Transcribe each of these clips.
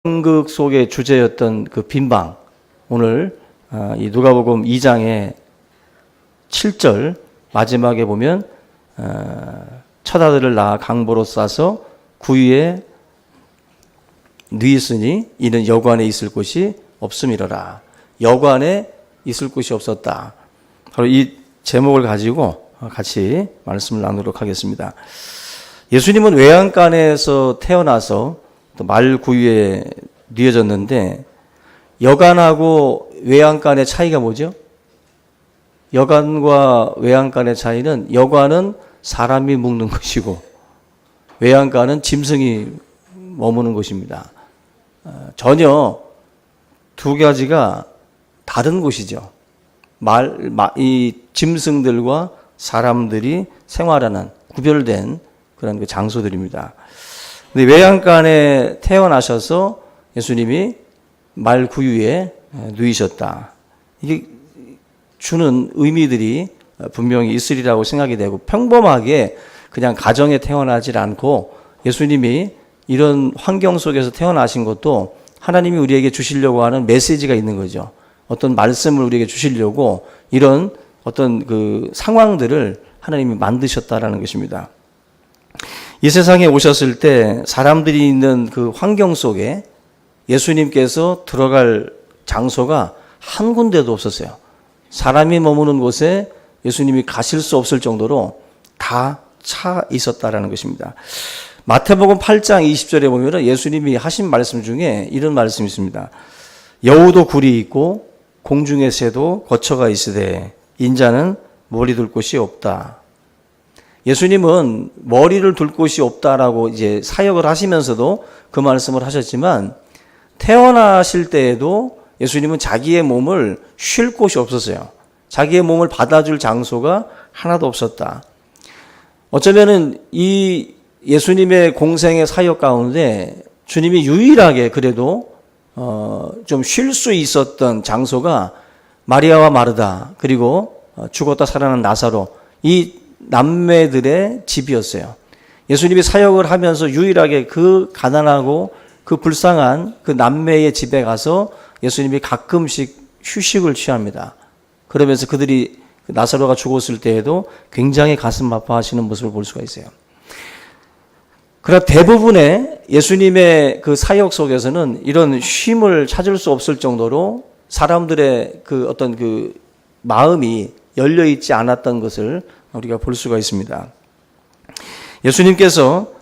연극 속의 주제였던 그 빈방, 오늘 이 누가복음 2장의 7절 마지막에 보면 첫 아들을 낳아 강보로 싸서 구유에 누이으니 이는 여관에 있을 곳이 없음이로라. 여관에 있을 곳이 없었다. 바로 이 제목을 가지고 같이 말씀을 나누도록 하겠습니다. 예수님은 외양간에서 태어나서 또 말구유에 뉘어졌는데, 여간하고 외양간의 차이가 뭐죠? 여간과 외양간의 차이는, 여간은 사람이 묵는 것이고 외양간은 짐승이 머무는 곳입니다. 전혀 두 가지가 다른 곳이죠. 이 짐승들과 사람들이 생활하는 구별된 그런 그 장소들입니다. 근데 외양간에 태어나셔서 예수님이 말구유에 누이셨다. 이게 주는 의미들이 분명히 있으리라고 생각이 되고, 평범하게 그냥 가정에 태어나질 않고 예수님이 이런 환경 속에서 태어나신 것도 하나님이 우리에게 주시려고 하는 메시지가 있는 거죠. 어떤 말씀을 우리에게 주시려고 이런 어떤 그 상황들을 하나님이 만드셨다라는 것입니다. 이 세상에 오셨을 때 사람들이 있는 그 환경 속에 예수님께서 들어갈 장소가 한 군데도 없었어요. 사람이 머무는 곳에 예수님이 가실 수 없을 정도로 다 차 있었다라는 것입니다. 마태복음 8장 20절에 보면 예수님이 하신 말씀 중에 이런 말씀이 있습니다. 여우도 굴이 있고 공중의 새도 거처가 있으되 인자는 머리 둘 곳이 없다. 예수님은 머리를 둘 곳이 없다라고 이제 사역을 하시면서도 그 말씀을 하셨지만, 태어나실 때에도 예수님은 자기의 몸을 쉴 곳이 없었어요. 자기의 몸을 받아줄 장소가 하나도 없었다. 어쩌면은 이 예수님의 공생의 사역 가운데 주님이 유일하게 그래도 좀 쉴 수 있었던 장소가 마리아와 마르다, 그리고 죽었다 살아난 나사로, 이 남매들의 집이었어요. 예수님이 사역을 하면서 유일하게 그 가난하고 그 불쌍한 그 남매의 집에 가서 예수님이 가끔씩 휴식을 취합니다. 그러면서 그들이 나사로가 죽었을 때에도 굉장히 가슴 아파하시는 모습을 볼 수가 있어요. 그러나 대부분의 예수님의 그 사역 속에서는 이런 쉼을 찾을 수 없을 정도로 사람들의 그 어떤 그 마음이 열려 있지 않았던 것을 우리가 볼 수가 있습니다. 예수님께서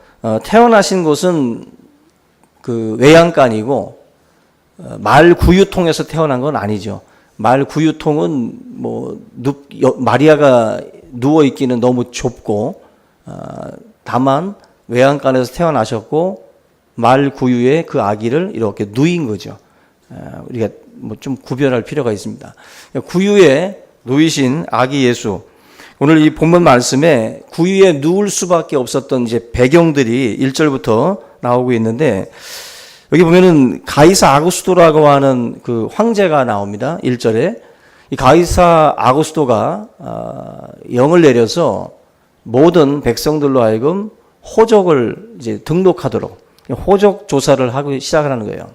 태어나신 곳은 그 외양간이고 말구유통에서 태어난 건 아니죠. 말구유통은 마리아가 누워 있기는 너무 좁고, 다만 외양간에서 태어나셨고 말구유에 그 아기를 이렇게 누인 거죠. 우리가 좀 구별할 필요가 있습니다. 구유에 누이신 아기 예수, 오늘 이 본문 말씀에 구유에 누울 수밖에 없었던 이제 배경들이 1절부터 나오고 있는데, 여기 보면은 가이사 아구스토라고 하는 그 황제가 나옵니다. 1절에. 이 가이사 아구스토가 영을 내려서 모든 백성들로 하여금 호적을 이제 등록하도록 호적 조사를 하고 시작을 하는 거예요.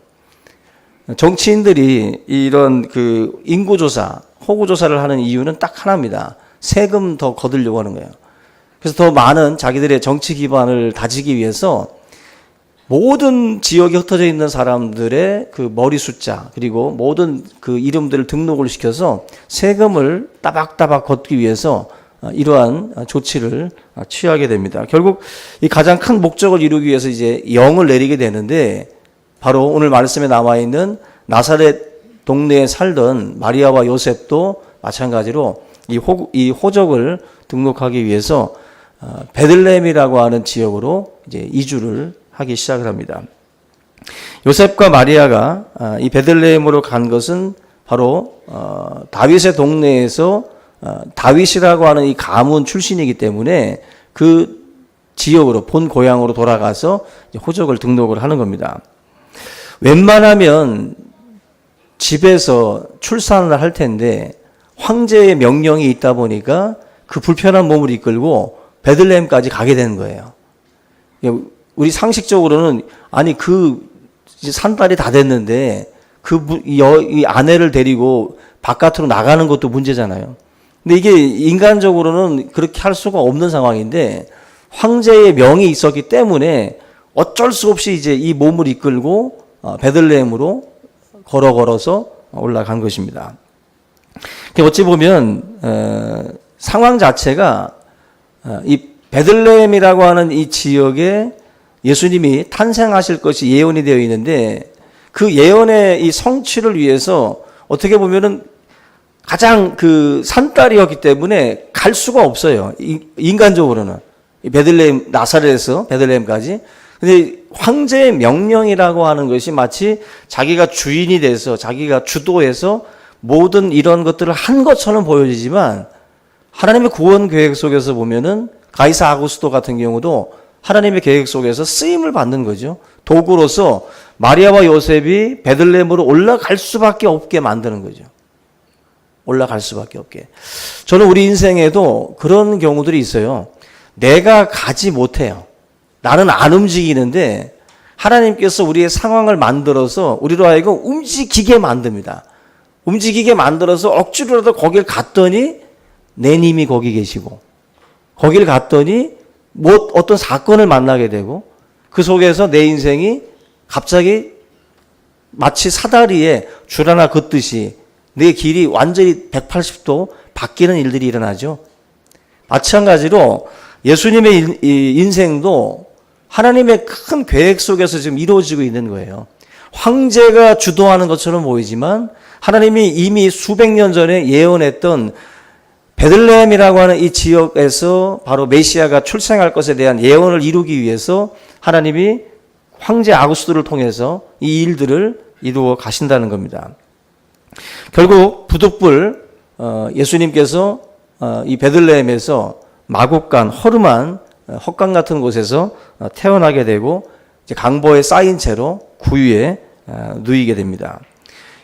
정치인들이 이런 그 인구조사, 호구조사를 하는 이유는 딱 하나입니다. 세금 더 거두려고 하는 거예요. 그래서 더 많은 자기들의 정치 기반을 다지기 위해서 모든 지역에 흩어져 있는 사람들의 그 머리 숫자, 그리고 모든 그 이름들을 등록을 시켜서 세금을 따박따박 걷기 위해서 이러한 조치를 취하게 됩니다. 결국 이 가장 큰 목적을 이루기 위해서 이제 영을 내리게 되는데, 바로 오늘 말씀에 나와 있는 나사렛 동네에 살던 마리아와 요셉도 마찬가지로 이 호적을 등록하기 위해서 베들레헴이라고 하는 지역으로 이제 이주를 하기 시작을 합니다. 요셉과 마리아가 이 베들레헴으로 간 것은 바로 다윗의 동네에서 다윗이라고 하는 이 가문 출신이기 때문에 그 지역으로, 본 고향으로 돌아가서 호적을 등록을 하는 겁니다. 웬만하면 집에서 출산을 할 텐데 황제의 명령이 있다 보니까 그 불편한 몸을 이끌고 베들레헴까지 가게 되는 거예요. 우리 상식적으로는, 아니 그 이제 산딸이 다 됐는데 이 아내를 데리고 바깥으로 나가는 것도 문제잖아요. 근데 이게 인간적으로는 그렇게 할 수가 없는 상황인데 황제의 명이 있었기 때문에 어쩔 수 없이 이제 이 몸을 이끌고 베들레헴으로 걸어서 올라간 것입니다. 어찌 보면 상황 자체가 이 베들레헴이라고 하는 이 지역에 예수님이 탄생하실 것이 예언이 되어 있는데 그 예언의 이 성취를 위해서 어떻게 보면은 가장 그 산딸이었기 때문에 갈 수가 없어요. 인간적으로는. 베들레헴, 나사렛에서 베들레헴까지. 근데 황제의 명령이라고 하는 것이 마치 자기가 주인이 돼서 자기가 주도해서 모든 이런 것들을 한 것처럼 보여지지만 하나님의 구원 계획 속에서 보면은 가이사 아구스도 같은 경우도 하나님의 계획 속에서 쓰임을 받는 거죠. 도구로서 마리아와 요셉이 베들레헴으로 올라갈 수밖에 없게 만드는 거죠. 올라갈 수밖에 없게. 저는 우리 인생에도 그런 경우들이 있어요. 내가 가지 못해요. 나는 안 움직이는데 하나님께서 우리의 상황을 만들어서 우리로 하여금 움직이게 만듭니다. 움직이게 만들어서 억지로라도 거길 갔더니 내 님이 거기 계시고 거길 갔더니 뭐 어떤 사건을 만나게 되고 그 속에서 내 인생이 갑자기 마치 사다리에 줄 하나 긋듯이 내 길이 완전히 180도 바뀌는 일들이 일어나죠. 마찬가지로 예수님의 인생도 하나님의 큰 계획 속에서 지금 이루어지고 있는 거예요. 황제가 주도하는 것처럼 보이지만 하나님이 이미 수백 년 전에 예언했던 베들레헴이라고 하는 이 지역에서 바로 메시아가 출생할 것에 대한 예언을 이루기 위해서 하나님이 황제 아구스도를 통해서 이 일들을 이루어 가신다는 겁니다. 결국 부득불 예수님께서 이 베들레헴에서 마국간 허름한 헛강 같은 곳에서 태어나게 되고 이제 강보에 쌓인 채로 구유에 누이게 됩니다.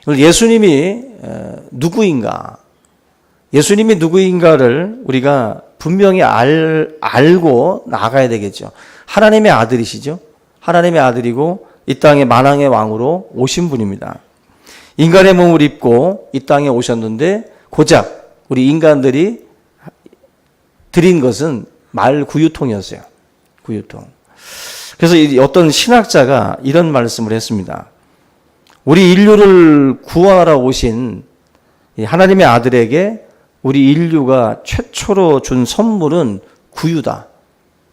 예수님이 누구인가? 예수님이 누구인가를 우리가 분명히 알고 나가야 되겠죠. 하나님의 아들이시죠. 하나님의 아들이고 이 땅의 만왕의 왕으로 오신 분입니다. 인간의 몸을 입고 이 땅에 오셨는데 고작 우리 인간들이 드린 것은 말 구유통이었어요. 구유통. 그래서 어떤 신학자가 이런 말씀을 했습니다. 우리 인류를 구원하러 오신 하나님의 아들에게 우리 인류가 최초로 준 선물은 구유다.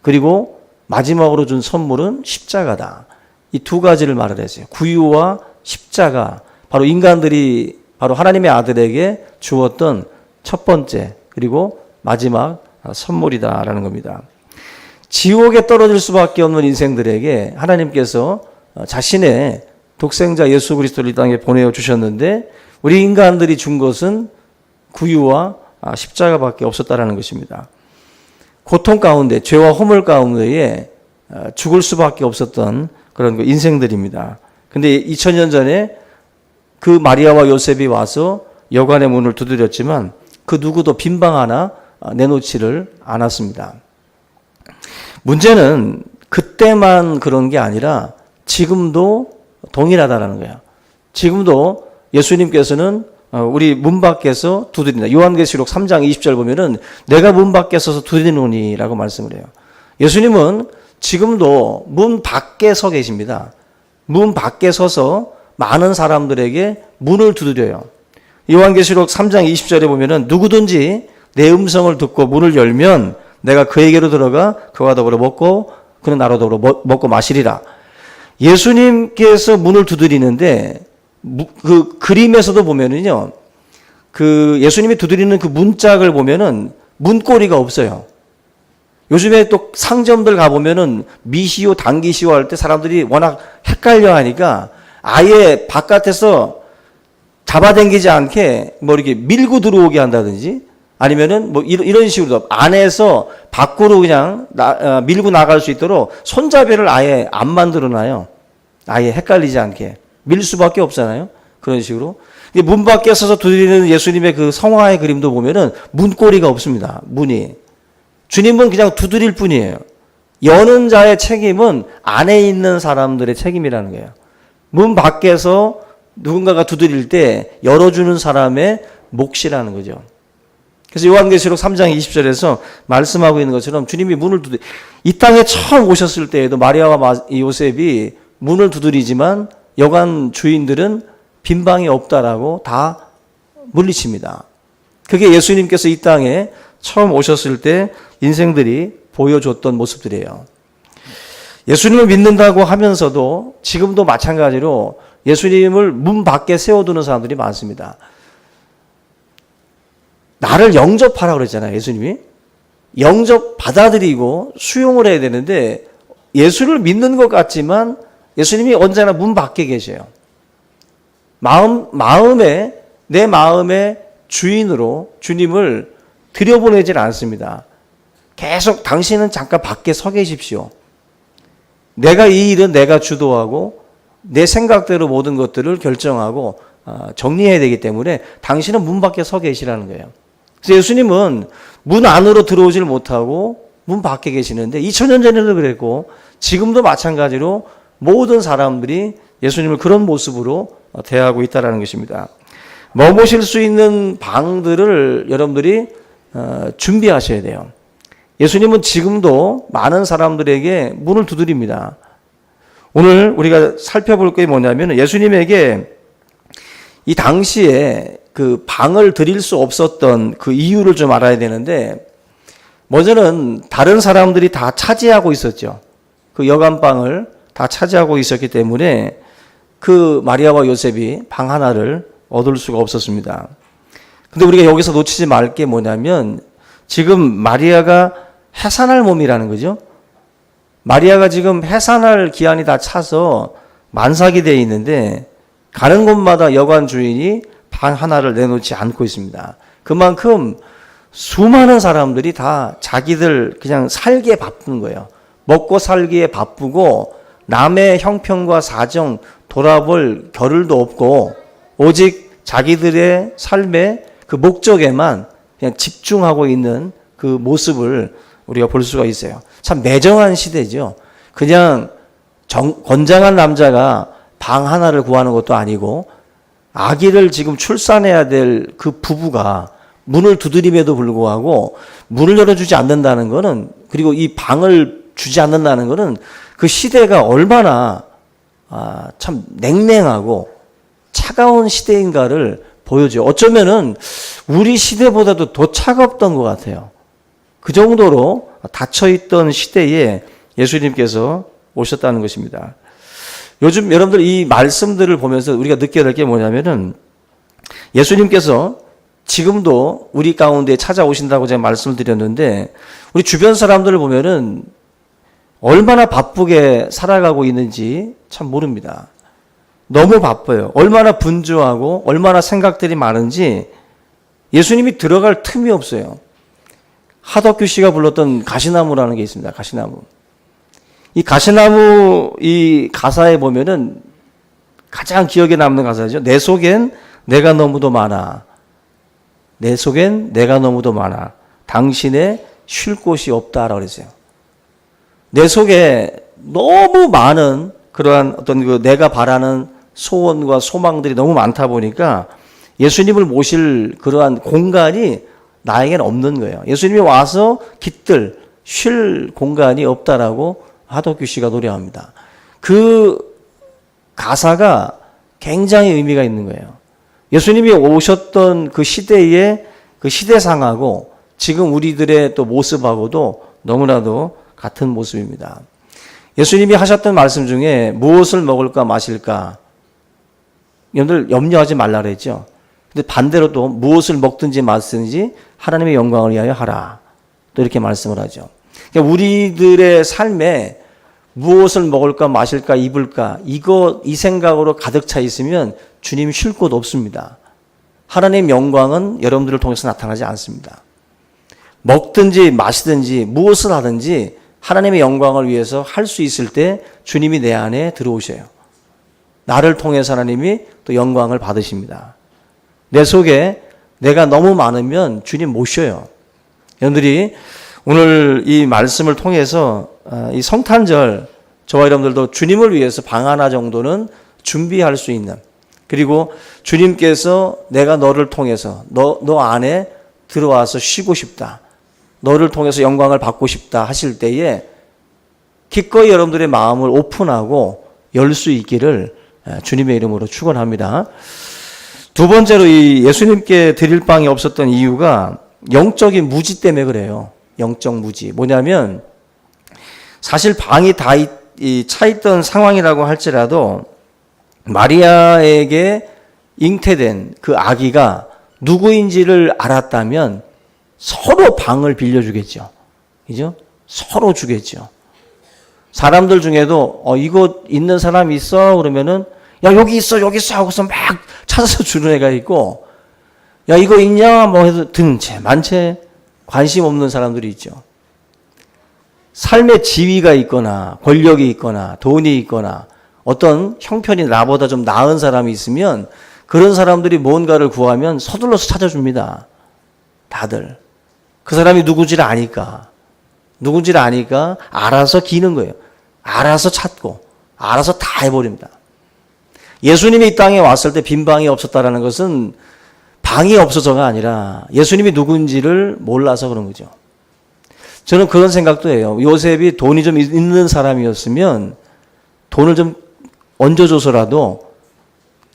그리고 마지막으로 준 선물은 십자가다. 이 두 가지를 말을 했어요. 구유와 십자가. 바로 인간들이 바로 하나님의 아들에게 주었던 첫 번째 그리고 마지막 선물이다라는 겁니다. 지옥에 떨어질 수밖에 없는 인생들에게 하나님께서 자신의 독생자 예수 그리스도를 이 땅에 보내어 주셨는데 우리 인간들이 준 것은 구유와 십자가밖에 없었다라는 것입니다. 고통 가운데 죄와 허물 가운데에 죽을 수밖에 없었던 그런 인생들입니다. 근데 2000년 전에 그 마리아와 요셉이 와서 여관의 문을 두드렸지만 그 누구도 빈방 하나 내놓지를 않았습니다. 문제는 그때만 그런 게 아니라 지금도 동일하다라는 거예요. 지금도 예수님께서는 우리 문 밖에서 두드린다. 요한계시록 3장 20절 보면은 내가 문 밖에 서서 두드리노니라고 말씀을 해요. 예수님은 지금도 문 밖에 서 계십니다. 문 밖에 서서 많은 사람들에게 문을 두드려요. 요한계시록 3장 20절에 보면은 누구든지 내 음성을 듣고 문을 열면 내가 그에게로 들어가 그와 더불어 먹고 그는 나로 더불어 먹고 마시리라. 예수님께서 문을 두드리는데 그 그림에서도 보면은요. 그 예수님이 두드리는 그 문짝을 보면은 문고리가 없어요. 요즘에 또 상점들 가보면은 미시오, 당기시오 할 때 사람들이 워낙 헷갈려 하니까 아예 바깥에서 잡아당기지 않게 뭐 이렇게 밀고 들어오게 한다든지 아니면은 뭐 이런 식으로 안에서 밖으로 그냥 밀고 나갈 수 있도록 손잡이를 아예 안 만들어 놔요. 아예 헷갈리지 않게. 밀 수밖에 없잖아요. 그런 식으로. 문 밖에 서서 두드리는 예수님의 그 성화의 그림도 보면은 문고리가 없습니다. 문이. 주님은 그냥 두드릴 뿐이에요. 여는 자의 책임은 안에 있는 사람들의 책임이라는 거예요. 문 밖에서 누군가가 두드릴 때 열어주는 사람의 몫이라는 거죠. 그래서 요한계시록 3장 20절에서 말씀하고 있는 것처럼 주님이 문을 이 땅에 처음 오셨을 때에도 마리아와 요셉이 문을 두드리지만 여관 주인들은 빈 방이 없다라고 다 물리칩니다. 그게 예수님께서 이 땅에 처음 오셨을 때 인생들이 보여줬던 모습들이에요. 예수님을 믿는다고 하면서도 지금도 마찬가지로 예수님을 문 밖에 세워두는 사람들이 많습니다. 나를 영접하라고 그랬잖아요, 예수님이. 영접 받아들이고 수용을 해야 되는데 예수를 믿는 것 같지만 예수님이 언제나 문 밖에 계셔요. 내 마음의 주인으로 주님을 들여보내질 않습니다. 계속 당신은 잠깐 밖에 서 계십시오. 내가 이 일은 내가 주도하고 내 생각대로 모든 것들을 결정하고 정리해야 되기 때문에 당신은 문 밖에 서 계시라는 거예요. 그래서 예수님은 문 안으로 들어오질 못하고 문 밖에 계시는데 2000년 전에도 그랬고 지금도 마찬가지로 모든 사람들이 예수님을 그런 모습으로 대하고 있다는 것입니다. 머무실 수 있는 방들을 여러분들이 준비하셔야 돼요. 예수님은 지금도 많은 사람들에게 문을 두드립니다. 오늘 우리가 살펴볼 게 뭐냐면 예수님에게 이 당시에 그 방을 드릴 수 없었던 그 이유를 좀 알아야 되는데 먼저는 다른 사람들이 다 차지하고 있었죠. 그 여간방을 다 차지하고 있었기 때문에 그 마리아와 요셉이 방 하나를 얻을 수가 없었습니다. 근데 우리가 여기서 놓치지 말 게 뭐냐면 지금 마리아가 해산할 몸이라는 거죠. 마리아가 지금 해산할 기한이 다 차서 만삭이 되어 있는데 가는 곳마다 여관 주인이 방 하나를 내놓지 않고 있습니다. 그만큼 수많은 사람들이 다 자기들 그냥 살기에 바쁜 거예요. 먹고 살기에 바쁘고 남의 형편과 사정 돌아볼 겨를도 없고 오직 자기들의 삶의 그 목적에만 그냥 집중하고 있는 그 모습을 우리가 볼 수가 있어요. 참 매정한 시대죠. 그냥 건장한 남자가 방 하나를 구하는 것도 아니고 아기를 지금 출산해야 될 그 부부가 문을 두드림에도 불구하고 문을 열어주지 않는다는 것은 그리고 이 방을 주지 않는다는 것은 그 시대가 얼마나 참 냉랭하고 차가운 시대인가를 보여줘요. 어쩌면은 우리 시대보다도 더 차갑던 것 같아요. 그 정도로 닫혀있던 시대에 예수님께서 오셨다는 것입니다. 요즘 여러분들 이 말씀들을 보면서 우리가 느껴야 될 게 뭐냐면은 예수님께서 지금도 우리 가운데 찾아오신다고 제가 말씀을 드렸는데 우리 주변 사람들을 보면은 얼마나 바쁘게 살아가고 있는지 참 모릅니다. 너무 바빠요. 얼마나 분주하고 얼마나 생각들이 많은지 예수님이 들어갈 틈이 없어요. 하덕규 씨가 불렀던 가시나무라는 게 있습니다. 가시나무. 이 가시나무 이 가사에 보면은 가장 기억에 남는 가사죠. 내 속엔 내가 너무도 많아. 내 속엔 내가 너무도 많아. 당신의 쉴 곳이 없다라고 그랬어요. 내 속에 너무 많은 그러한 어떤 그 내가 바라는 소원과 소망들이 너무 많다 보니까 예수님을 모실 그러한 공간이 나에게는 없는 거예요. 예수님이 와서 깃들, 쉴 공간이 없다라고 하덕규 씨가 노래합니다. 그 가사가 굉장히 의미가 있는 거예요. 예수님이 오셨던 그 시대의 그 시대상하고 지금 우리들의 또 모습하고도 너무나도 같은 모습입니다. 예수님이 하셨던 말씀 중에 무엇을 먹을까 마실까 여러분들 염려하지 말라 그랬죠. 근데 반대로 또 무엇을 먹든지 마시든지 하나님의 영광을 위하여 하라. 또 이렇게 말씀을 하죠. 그러니까 우리들의 삶에 무엇을 먹을까 마실까 입을까 이 생각으로 가득 차 있으면 주님 쉴 곳 없습니다. 하나님의 영광은 여러분들을 통해서 나타나지 않습니다. 먹든지 마시든지 무엇을 하든지 하나님의 영광을 위해서 할 수 있을 때 주님이 내 안에 들어오셔요. 나를 통해서 하나님이 또 영광을 받으십니다. 내 속에 내가 너무 많으면 주님 못 쉬어요. 여러분들이 오늘 이 말씀을 통해서 이 성탄절 저와 여러분들도 주님을 위해서 방 하나 정도는 준비할 수 있는, 그리고 주님께서 내가 너를 통해서 너 안에 들어와서 쉬고 싶다, 너를 통해서 영광을 받고 싶다 하실 때에 기꺼이 여러분들의 마음을 오픈하고 열 수 있기를 주님의 이름으로 축원합니다. 두 번째로 이 예수님께 드릴 방이 없었던 이유가 영적인 무지 때문에 그래요. 영적 무지. 뭐냐면 사실 방이 다 차 있던 상황이라고 할지라도 마리아에게 잉태된 그 아기가 누구인지를 알았다면 서로 방을 빌려주겠죠. 그죠? 서로 주겠죠. 사람들 중에도 이거 있는 사람 있어? 그러면은 야 여기 있어 하고서 막 찾아서 주는 애가 있고, 야 이거 있냐? 뭐 해도 든채 만채 관심 없는 사람들이 있죠. 삶의 지위가 있거나 권력이 있거나 돈이 있거나 어떤 형편이 나보다 좀 나은 사람이 있으면 그런 사람들이 뭔가를 구하면 서둘러서 찾아줍니다. 다들. 그 사람이 누군지를 아니까 알아서 기는 거예요. 알아서 찾고 알아서 다 해버립니다. 예수님이 이 땅에 왔을 때 빈 방이 없었다라는 것은 방이 없어서가 아니라 예수님이 누군지를 몰라서 그런 거죠. 저는 그런 생각도 해요. 요셉이 돈이 좀 있는 사람이었으면 돈을 좀 얹어줘서라도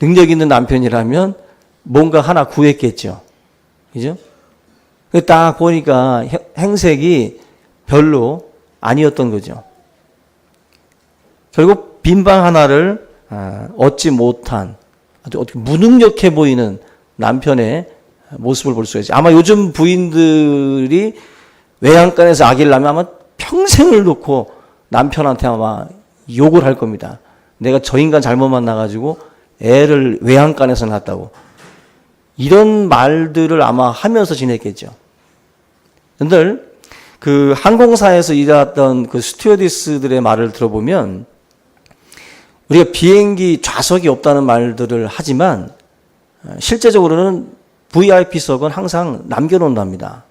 능력 있는 남편이라면 뭔가 하나 구했겠죠. 그죠? 딱 보니까 행색이 별로 아니었던 거죠. 결국 빈방 하나를 얻지 못한 아주 어떻게 무능력해 보이는 남편의 모습을 볼 수 있어요. 아마 요즘 부인들이 외양간에서 아기를 낳으면 아마 평생을 놓고 남편한테 아마 욕을 할 겁니다. 내가 저 인간 잘못 만나가지고 애를 외양간에서 낳았다고. 이런 말들을 아마 하면서 지냈겠죠. 근데 그 항공사에서 일했던 그 스튜어디스들의 말을 들어보면 우리가 비행기 좌석이 없다는 말들을 하지만 실제적으로는 VIP석은 항상 남겨놓는답니다.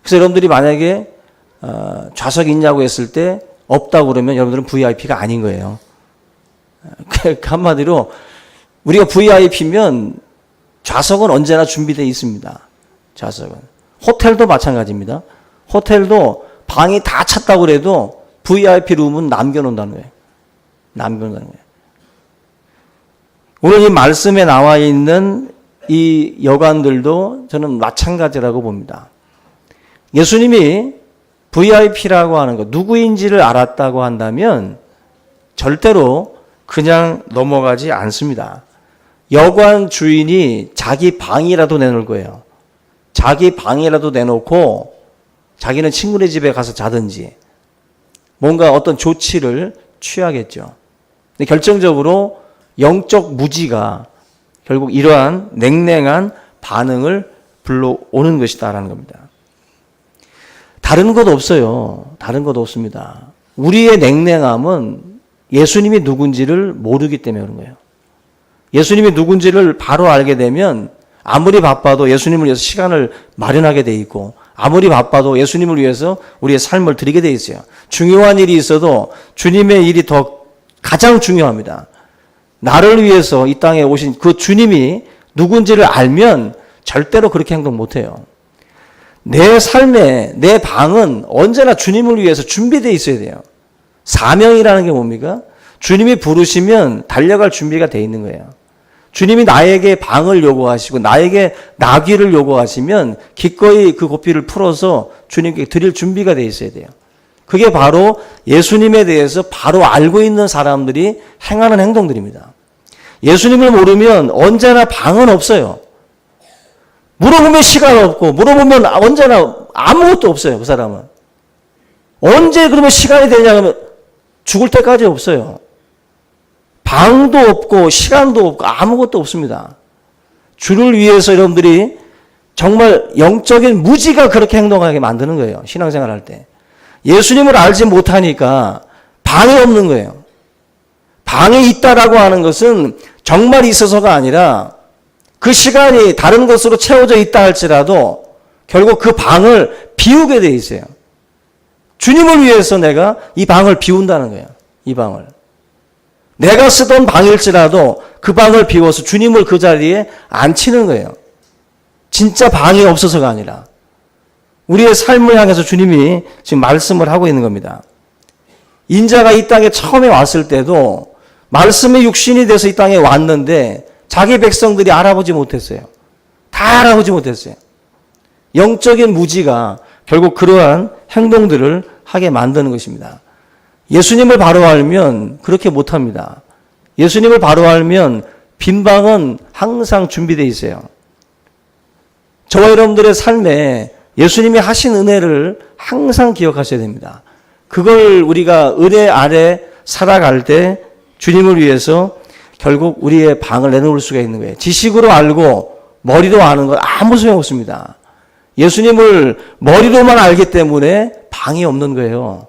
그래서 여러분들이 만약에 좌석이 있냐고 했을 때 없다고 그러면 여러분들은 VIP가 아닌 거예요. 한마디로 우리가 VIP면 좌석은 언제나 준비되어 있습니다. 좌석은. 호텔도 마찬가지입니다. 호텔도 방이 다 찼다고 그래도 VIP 룸은 남겨놓는다는 거예요. 남겨놓는다는 거예요. 오늘 이 말씀에 나와 있는 이 여관들도 저는 마찬가지라고 봅니다. 예수님이 VIP라고 하는 것, 누구인지를 알았다고 한다면 절대로 그냥 넘어가지 않습니다. 여관 주인이 자기 방이라도 내놓을 거예요. 자기 방이라도 내놓고 자기는 친구네 집에 가서 자든지 뭔가 어떤 조치를 취하겠죠. 근데 결정적으로 영적 무지가 결국 이러한 냉랭한 반응을 불러오는 것이다라는 겁니다. 다른 것 없어요. 다른 것 없습니다. 우리의 냉랭함은 예수님이 누군지를 모르기 때문에 그런 거예요. 예수님이 누군지를 바로 알게 되면 아무리 바빠도 예수님을 위해서 시간을 마련하게 돼 있고 아무리 바빠도 예수님을 위해서 우리의 삶을 드리게 돼 있어요. 중요한 일이 있어도 주님의 일이 더 가장 중요합니다. 나를 위해서 이 땅에 오신 그 주님이 누군지를 알면 절대로 그렇게 행동 못해요. 내 삶에 내 방은 언제나 주님을 위해서 준비되어 있어야 돼요. 사명이라는 게 뭡니까? 주님이 부르시면 달려갈 준비가 되어 있는 거예요. 주님이 나에게 방을 요구하시고 나에게 나귀를 요구하시면 기꺼이 그 고삐를 풀어서 주님께 드릴 준비가 되어 있어야 돼요. 그게 바로 예수님에 대해서 바로 알고 있는 사람들이 행하는 행동들입니다. 예수님을 모르면 언제나 방은 없어요. 물어보면 시간 없고 물어보면 언제나 아무것도 없어요. 그 사람은. 언제 그러면 시간이 되냐 하면 죽을 때까지 없어요. 방도 없고 시간도 없고 아무것도 없습니다. 주를 위해서 여러분들이 정말 영적인 무지가 그렇게 행동하게 만드는 거예요. 신앙생활 할 때. 예수님을 알지 못하니까 방이 없는 거예요. 방이 있다라고 하는 것은 정말 있어서가 아니라 그 시간이 다른 것으로 채워져 있다 할지라도 결국 그 방을 비우게 돼 있어요. 주님을 위해서 내가 이 방을 비운다는 거예요. 이 방을. 내가 쓰던 방일지라도 그 방을 비워서 주님을 그 자리에 앉히는 거예요. 진짜 방이 없어서가 아니라 우리의 삶을 향해서 주님이 지금 말씀을 하고 있는 겁니다. 인자가 이 땅에 처음에 왔을 때도 말씀의 육신이 돼서 이 땅에 왔는데 자기 백성들이 알아보지 못했어요. 다 알아보지 못했어요. 영적인 무지가 결국 그러한 행동들을 하게 만드는 것입니다. 예수님을 바로 알면 그렇게 못합니다. 예수님을 바로 알면 빈방은 항상 준비되어 있어요. 저와 여러분들의 삶에 예수님이 하신 은혜를 항상 기억하셔야 됩니다. 그걸 우리가 은혜 아래 살아갈 때 주님을 위해서 결국 우리의 방을 내놓을 수가 있는 거예요. 지식으로 알고 머리로 아는 건 아무 소용 없습니다. 예수님을 머리로만 알기 때문에 방이 없는 거예요.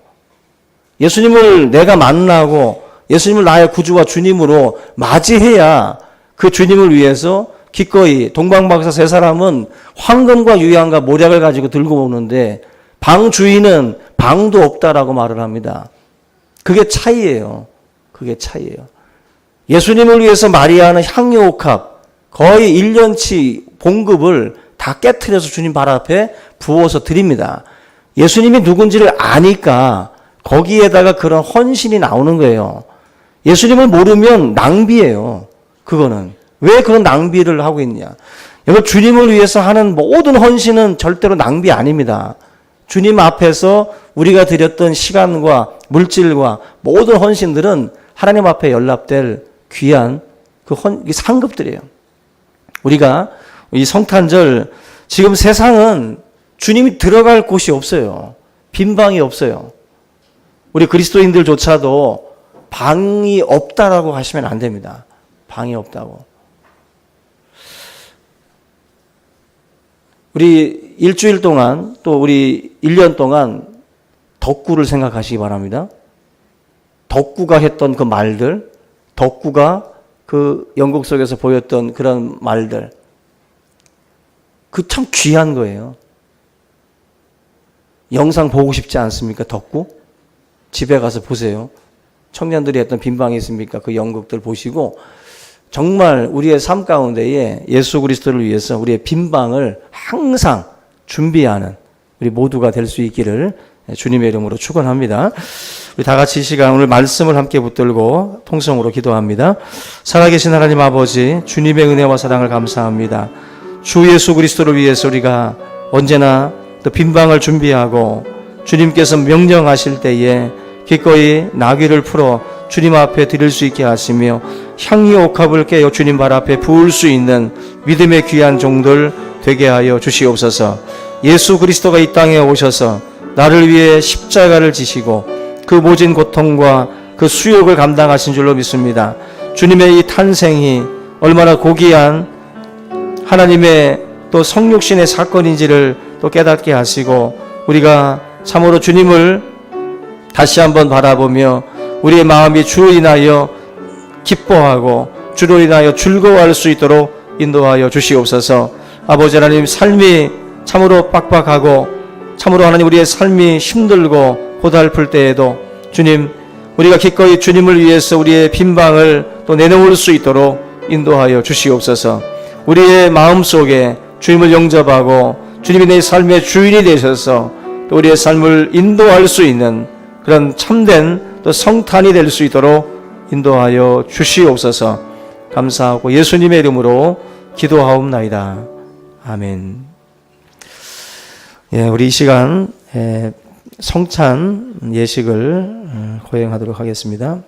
예수님을 내가 만나고 예수님을 나의 구주와 주님으로 맞이해야 그 주님을 위해서 기꺼이 동방박사 세 사람은 황금과 유향과 모략을 가지고 들고 오는데 방 주인은 방도 없다라고 말을 합니다. 그게 차이예요. 그게 차이예요. 예수님을 위해서 마리아는 향유 옥합 거의 1년치 봉급을 다 깨트려서 주님 발 앞에 부어서 드립니다. 예수님이 누군지를 아니까 거기에다가 그런 헌신이 나오는 거예요. 예수님을 모르면 낭비예요. 그거는. 왜 그런 낭비를 하고 있냐. 여러분 주님을 위해서 하는 모든 헌신은 절대로 낭비 아닙니다. 주님 앞에서 우리가 드렸던 시간과 물질과 모든 헌신들은 하나님 앞에 연락될 귀한 그 상급들이에요. 우리가 이 성탄절 지금 세상은 주님이 들어갈 곳이 없어요. 빈 방이 없어요. 우리 그리스도인들조차도 방이 없다라고 하시면 안 됩니다. 방이 없다고. 우리 일주일 동안 또 우리 1년 동안 덕구를 생각하시기 바랍니다. 덕구가 했던 그 말들, 덕구가 그 연극 속에서 보였던 그런 말들, 그 참 귀한 거예요. 영상 보고 싶지 않습니까? 덕구? 집에 가서 보세요. 청년들이 했던 빈방이 있습니까? 그 연극들 보시고 정말 우리의 삶 가운데에 예수 그리스도를 위해서 우리의 빈방을 항상 준비하는 우리 모두가 될 수 있기를 주님의 이름으로 축원합니다. 우리 다 같이 이 시간 오늘 말씀을 함께 붙들고 통성으로 기도합니다. 살아계신 하나님 아버지, 주님의 은혜와 사랑을 감사합니다. 주 예수 그리스도를 위해서 우리가 언제나 또 빈방을 준비하고 주님께서 명령하실 때에 기꺼이 나귀를 풀어 주님 앞에 드릴 수 있게 하시며 향유 옥합을 깨어 주님 발 앞에 부을 수 있는 믿음의 귀한 종들 되게 하여 주시옵소서. 예수 그리스도가 이 땅에 오셔서 나를 위해 십자가를 지시고 그 모진 고통과 그 수욕을 감당하신 줄로 믿습니다. 주님의 이 탄생이 얼마나 고귀한 하나님의 또 성육신의 사건인지를 또 깨닫게 하시고 우리가 참으로 주님을 다시 한번 바라보며 우리의 마음이 주로 인하여 기뻐하고 주로 인하여 즐거워할 수 있도록 인도하여 주시옵소서. 아버지 하나님, 삶이 참으로 빡빡하고 참으로 하나님 우리의 삶이 힘들고 고달플 때에도 주님, 우리가 기꺼이 주님을 위해서 우리의 빈방을 또 내놓을 수 있도록 인도하여 주시옵소서. 우리의 마음속에 주님을 영접하고 주님이 내 삶의 주인이 되셔서 또 우리의 삶을 인도할 수 있는 그런 참된 또 성탄이 될 수 있도록 인도하여 주시옵소서. 감사하고 예수님의 이름으로 기도하옵나이다. 아멘. 예, 우리 이 시간 성찬 예식을 거행하도록 하겠습니다.